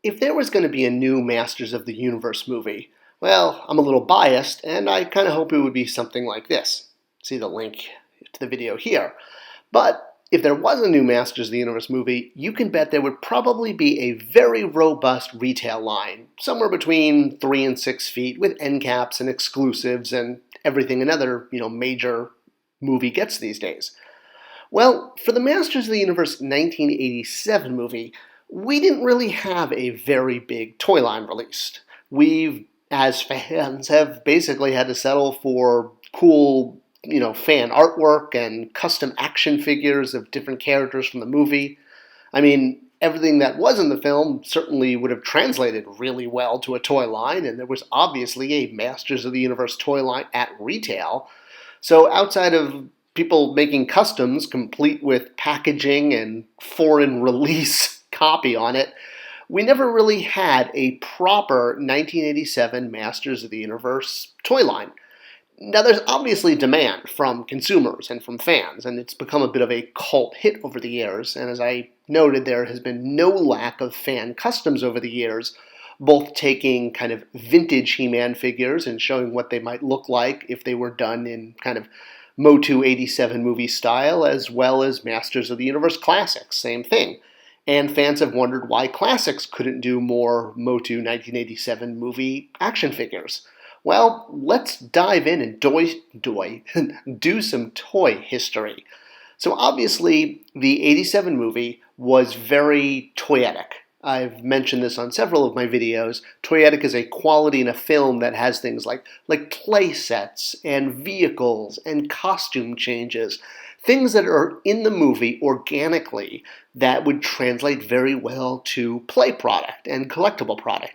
if there was going to be a new Masters of the Universe movie, well, I'm a little biased, and I kind of hope it would be something like this. See the link to the video here. But if there was a new Masters of the Universe movie, you can bet there would probably be a very robust retail line, somewhere between 3 and 6 feet, with end caps and exclusives and everything another, major movie gets these days. Well, for the Masters of the Universe 1987 movie, we didn't really have a very big toy line released. We've, as fans, have basically had to settle for cool, fan artwork and custom action figures of different characters from the movie. I mean, everything that was in the film certainly would have translated really well to a toy line, and there was obviously a Masters of the Universe toy line at retail. So outside of people making customs complete with packaging and foreign release copy on it, we never really had a proper 1987 Masters of the Universe toy line. Now, there's obviously demand from consumers and from fans, and it's become a bit of a cult hit over the years. And as I noted, there has been no lack of fan customs over the years, both taking kind of vintage He-Man figures and showing what they might look like if they were done in kind of Motu 87 movie style, as well as Masters of the Universe classics, same thing. And fans have wondered why classics couldn't do more Motu 1987 movie action figures. Well, let's dive in and do some toy history. So obviously, the 87 movie was very toyetic. I've mentioned this on several of my videos. Toyetic is a quality in a film that has things like play sets and vehicles and costume changes, things that are in the movie organically that would translate very well to play product and collectible product.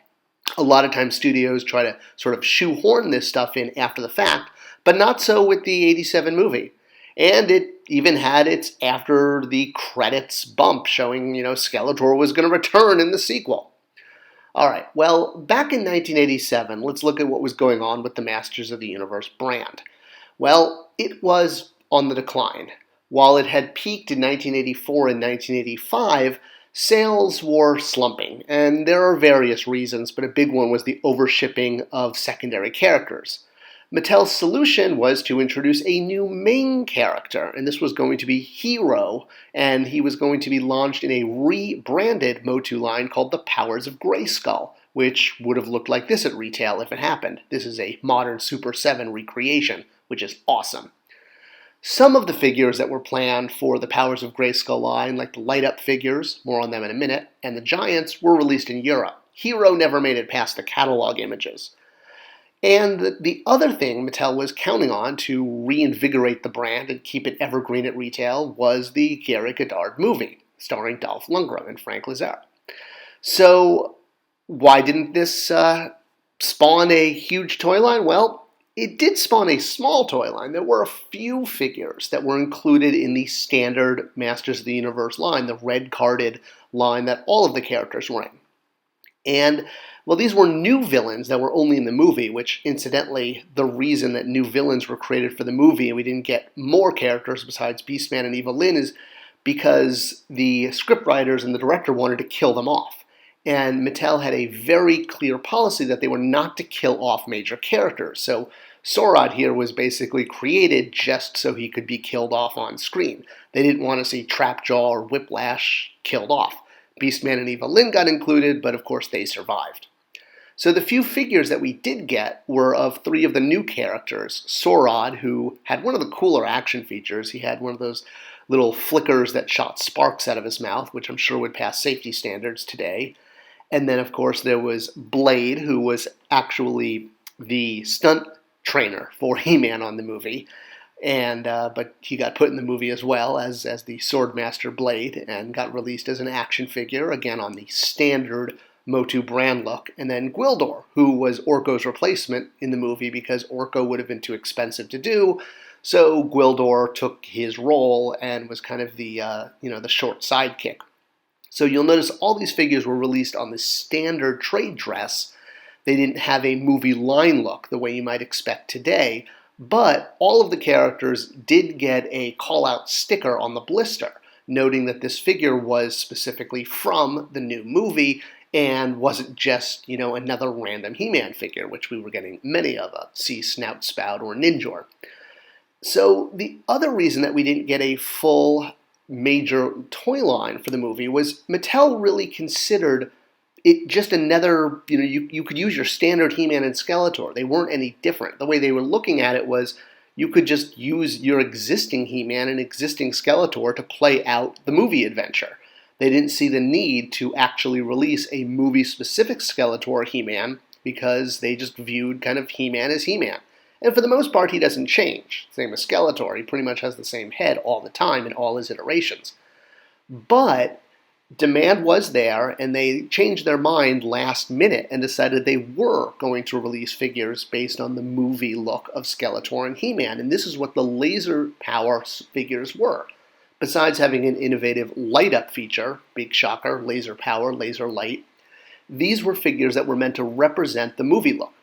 A lot of times studios try to sort of shoehorn this stuff in after the fact, but not so with the 87 movie. And it even had its after the credits bump showing, Skeletor was going to return in the sequel. All right, well, back in 1987, let's look at what was going on with the Masters of the Universe brand. Well, it was on the decline. While it had peaked in 1984 and 1985, sales were slumping, and there are various reasons, but a big one was the overshipping of secondary characters. Mattel's solution was to introduce a new main character, and this was going to be Hero, and he was going to be launched in a rebranded Motu line called the Powers of Grayskull, which would have looked like this at retail if it happened. This is a modern Super 7 recreation, which is awesome. Some of the figures that were planned for the Powers of Grayskull line, like the light-up figures, more on them in a minute, and the Giants, were released in Europe. Hero never made it past the catalog images. And the other thing Mattel was counting on to reinvigorate the brand and keep it evergreen at retail was the Gary Goddard movie, starring Dolph Lundgren and Frank Lazar. So why didn't this spawn a huge toy line? Well, it did spawn a small toy line. There were a few figures that were included in the standard Masters of the Universe line, the red-carded line that all of the characters were in. And, well, these were new villains that were only in the movie, which, incidentally, the reason that new villains were created for the movie and we didn't get more characters besides Beastman and Eva Lynn is because the scriptwriters and the director wanted to kill them off. And Mattel had a very clear policy that they were not to kill off major characters. So Sorod here was basically created just so he could be killed off on screen. They didn't want to see Trapjaw or Whiplash killed off. Beastman and Eva Lynn got included, but of course they survived. So the few figures that we did get were of 3 of the new characters. Sorod, who had one of the cooler action features. He had one of those little flickers that shot sparks out of his mouth, which I'm sure would pass safety standards today. And then, of course, there was Blade, who was actually the stunt trainer for He-Man on the movie. And but he got put in the movie as well as the Swordmaster Blade and got released as an action figure, again on the standard Motu brand look. And then Gwildor, who was Orko's replacement in the movie because Orko would have been too expensive to do. So Gwildor took his role and was kind of the the short sidekick. So you'll notice all these figures were released on the standard trade dress. They didn't have a movie line look the way you might expect today. But all of the characters did get a call-out sticker on the blister, noting that this figure was specifically from the new movie and wasn't just, another random He-Man figure, which we were getting many of, see Snout, Spout, or Ninjor. So the other reason that we didn't get a full major toy line for the movie was Mattel really considered it just another, you could use your standard He-Man and Skeletor. They weren't any different. The way they were looking at it was you could just use your existing He-Man and existing Skeletor to play out the movie adventure. They didn't see the need to actually release a movie-specific Skeletor or He-Man because they just viewed kind of He-Man as He-Man. And for the most part, he doesn't change. Same as Skeletor. He pretty much has the same head all the time in all his iterations. But demand was there, and they changed their mind last minute and decided they were going to release figures based on the movie look of Skeletor and He-Man. And this is what the laser power figures were. Besides having an innovative light-up feature, big shocker, laser power, laser light, these were figures that were meant to represent the movie look.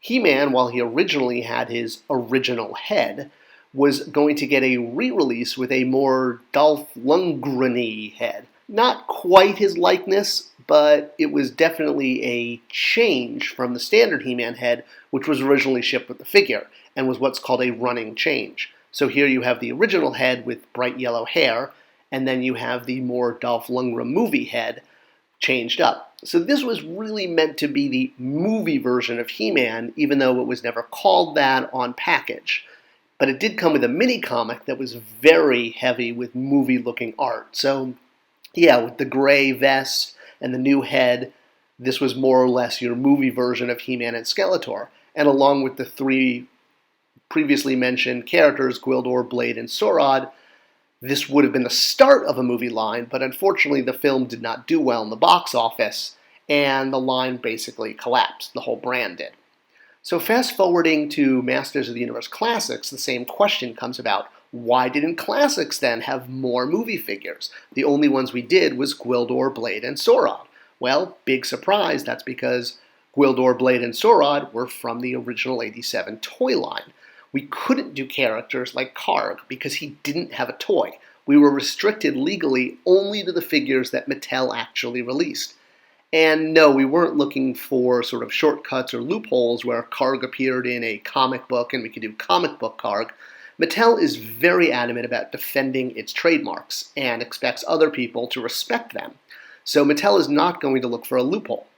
He-Man, while he originally had his original head, was going to get a re-release with a more Dolph Lundgren-y head. Not quite his likeness, but it was definitely a change from the standard He-Man head, which was originally shipped with the figure, and was what's called a running change. So here you have the original head with bright yellow hair, and then you have the more Dolph Lundgren movie head changed up. So this was really meant to be the movie version of He-Man, even though it was never called that on package. But it did come with a mini-comic that was very heavy with movie-looking art. So yeah, with the gray vest and the new head, this was more or less your movie version of He-Man and Skeletor. And along with the three previously mentioned characters, Gwildor, Blade, and Sorod, this would have been the start of a movie line, but unfortunately the film did not do well in the box office, and the line basically collapsed. The whole brand did. So fast forwarding to Masters of the Universe Classics, the same question comes about. Why didn't Classics then have more movie figures? The only ones we did was Gwildor, Blade, and Sorod. Well, big surprise, that's because Gwildor, Blade, and Sorod were from the original 87 toy line. We couldn't do characters like Karg because he didn't have a toy. We were restricted legally only to the figures that Mattel actually released. And no, we weren't looking for sort of shortcuts or loopholes where Karg appeared in a comic book and we could do comic book Karg. Mattel is very adamant about defending its trademarks and expects other people to respect them. So Mattel is not going to look for a loophole.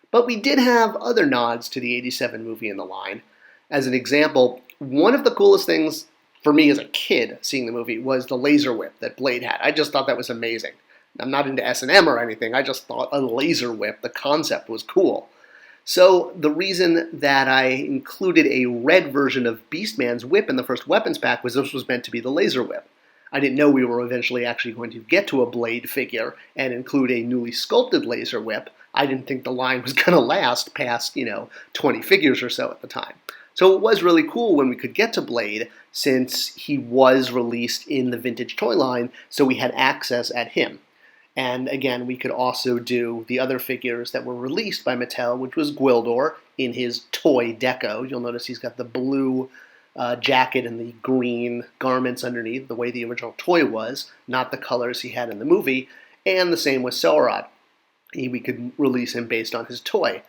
But we did have other nods to the 87 movie in the line. As an example, one of the coolest things for me as a kid seeing the movie was the laser whip that Blade had. I just thought that was amazing. I'm not into S&M or anything. I just thought a laser whip, the concept was cool. So the reason that I included a red version of Beastman's whip in the first weapons pack was this was meant to be the laser whip. I didn't know we were eventually actually going to get to a Blade figure and include a newly sculpted laser whip. I didn't think the line was going to last past, 20 figures or so at the time. So it was really cool when we could get to Blade, since he was released in the vintage toy line, so we had access at him. And again, we could also do the other figures that were released by Mattel, which was Gwildor in his toy deco. You'll notice he's got the blue jacket and the green garments underneath, the way the original toy was, not the colors he had in the movie. And the same with Sorod. We could release him based on his toy.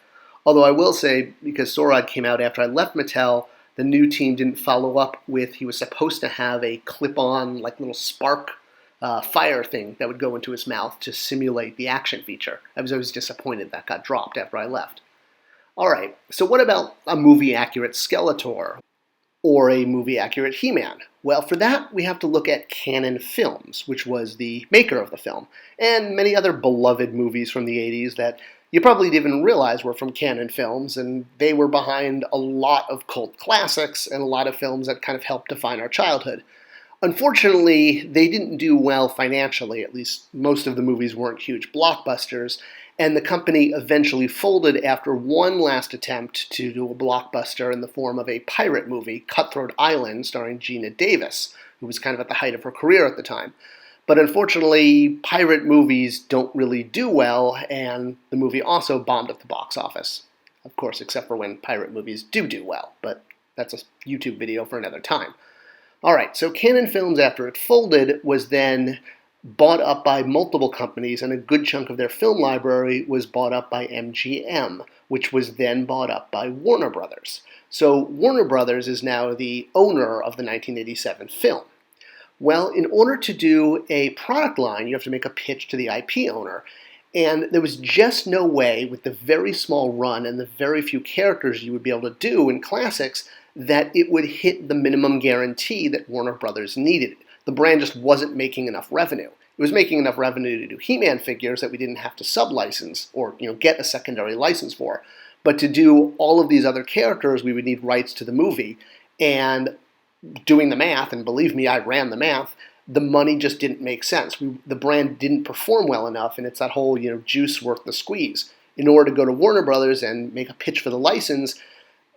Although I will say, because Sorod came out after I left Mattel, the new team didn't follow up with, he was supposed to have a clip-on, like little spark fire thing that would go into his mouth to simulate the action feature. I was always disappointed that got dropped after I left. Alright, so what about a movie-accurate Skeletor? Or a movie-accurate He-Man? Well, for that, we have to look at Canon Films, which was the maker of the film, and many other beloved movies from the 80s that you probably didn't even realize were from Canon Films, and they were behind a lot of cult classics and a lot of films that kind of helped define our childhood. Unfortunately, they didn't do well financially, at least most of the movies weren't huge blockbusters, and the company eventually folded after one last attempt to do a blockbuster in the form of a pirate movie, Cutthroat Island, starring Geena Davis, who was kind of at the height of her career at the time. But unfortunately, pirate movies don't really do well, and the movie also bombed at the box office. Of course, except for when pirate movies do well, but that's a YouTube video for another time. Alright, so Canon Films, after it folded, was then bought up by multiple companies, and a good chunk of their film library was bought up by MGM, which was then bought up by Warner Brothers. So Warner Brothers is now the owner of the 1987 film. Well, in order to do a product line, you have to make a pitch to the IP owner. And there was just no way, with the very small run and the very few characters you would be able to do in classics, that it would hit the minimum guarantee that Warner Brothers needed. The brand just wasn't making enough revenue. It was making enough revenue to do He-Man figures that we didn't have to sub-license or get a secondary license for. But to do all of these other characters, we would need rights to the movie. And doing the math, and believe me, I ran the math, the money just didn't make sense. The brand didn't perform well enough, and it's that whole juice worth the squeeze. In order to go to Warner Brothers and make a pitch for the license,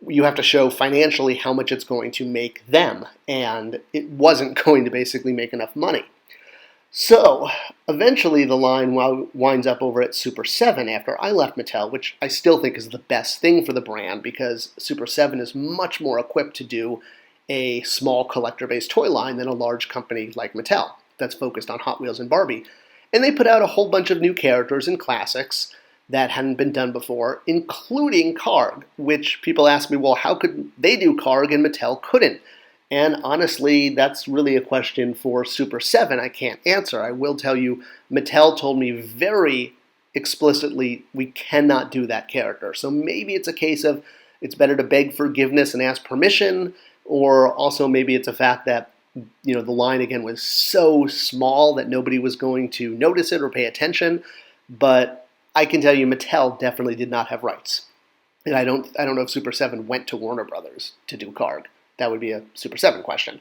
you have to show financially how much it's going to make them, and it wasn't going to basically make enough money. So eventually the line winds up over at Super 7 after I left Mattel, which I still think is the best thing for the brand because Super 7 is much more equipped to do a small collector-based toy line than a large company like Mattel that's focused on Hot Wheels and Barbie. And they put out a whole bunch of new characters and classics that hadn't been done before, including Karg, which people ask me, well, how could they do Karg and Mattel couldn't? And honestly, that's really a question for Super 7 I can't answer. I will tell you, Mattel told me very explicitly, we cannot do that character. So maybe it's a case of it's better to beg forgiveness and ask permission, or also maybe it's a fact that the line again was so small that nobody was going to notice it or pay attention. But I can tell you Mattel definitely did not have rights. And I don't know if Super 7 went to Warner Brothers to do Karg. That would be a Super 7 question.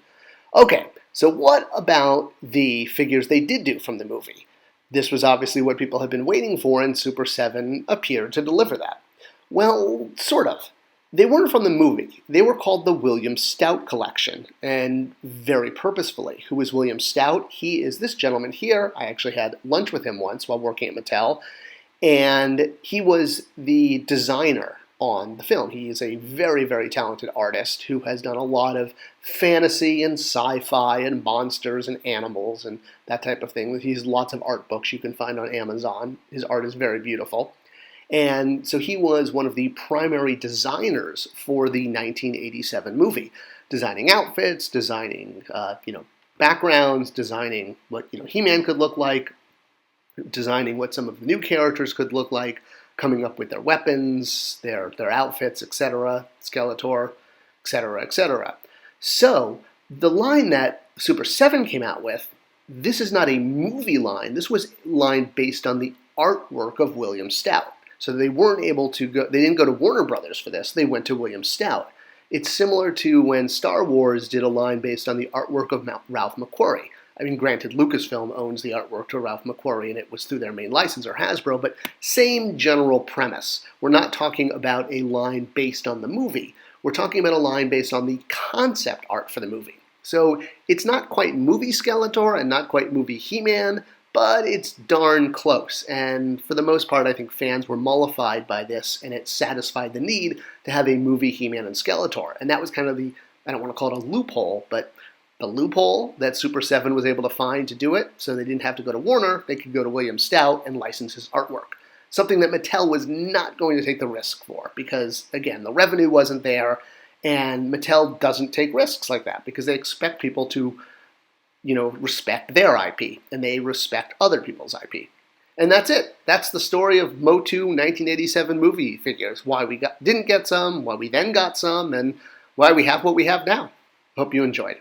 Okay, so what about the figures they did do from the movie? This was obviously what people had been waiting for, and Super 7 appeared to deliver that. Well, sort of. They weren't from the movie. They were called the William Stout Collection, and very purposefully. Who is William Stout? He is this gentleman here. I actually had lunch with him once while working at Mattel, and he was the designer on the film. He is a very, very talented artist who has done a lot of fantasy and sci-fi and monsters and animals and that type of thing. He has lots of art books you can find on Amazon. His art is very beautiful. And so he was one of the primary designers for the 1987 movie, designing outfits, designing backgrounds, designing what He-Man could look like, designing what some of the new characters could look like, coming up with their weapons, their outfits, etc., Skeletor, etc., etc. So the line that Super 7 came out with, this is not a movie line. This was a line based on the artwork of William Stout. So they weren't able to go, they didn't go to Warner Brothers for this, they went to William Stout. It's similar to when Star Wars did a line based on the artwork of Ralph McQuarrie. I mean, granted, Lucasfilm owns the artwork to Ralph McQuarrie, and it was through their main licensor, Hasbro, but same general premise. We're not talking about a line based on the movie. We're talking about a line based on the concept art for the movie. So it's not quite movie Skeletor and not quite movie He-Man, but it's darn close. And for the most part, I think fans were mollified by this, and it satisfied the need to have a movie He-Man and Skeletor. And that was kind of the, I don't want to call it a loophole, but the loophole that Super 7 was able to find to do it, so they didn't have to go to Warner, they could go to William Stout and license his artwork. Something that Mattel was not going to take the risk for, because, again, the revenue wasn't there, and Mattel doesn't take risks like that, because they expect people to respect their IP, and they respect other people's IP. And that's it. That's the story of Motu 1987 movie figures. Why we didn't get some, why we then got some, and why we have what we have now. Hope you enjoyed.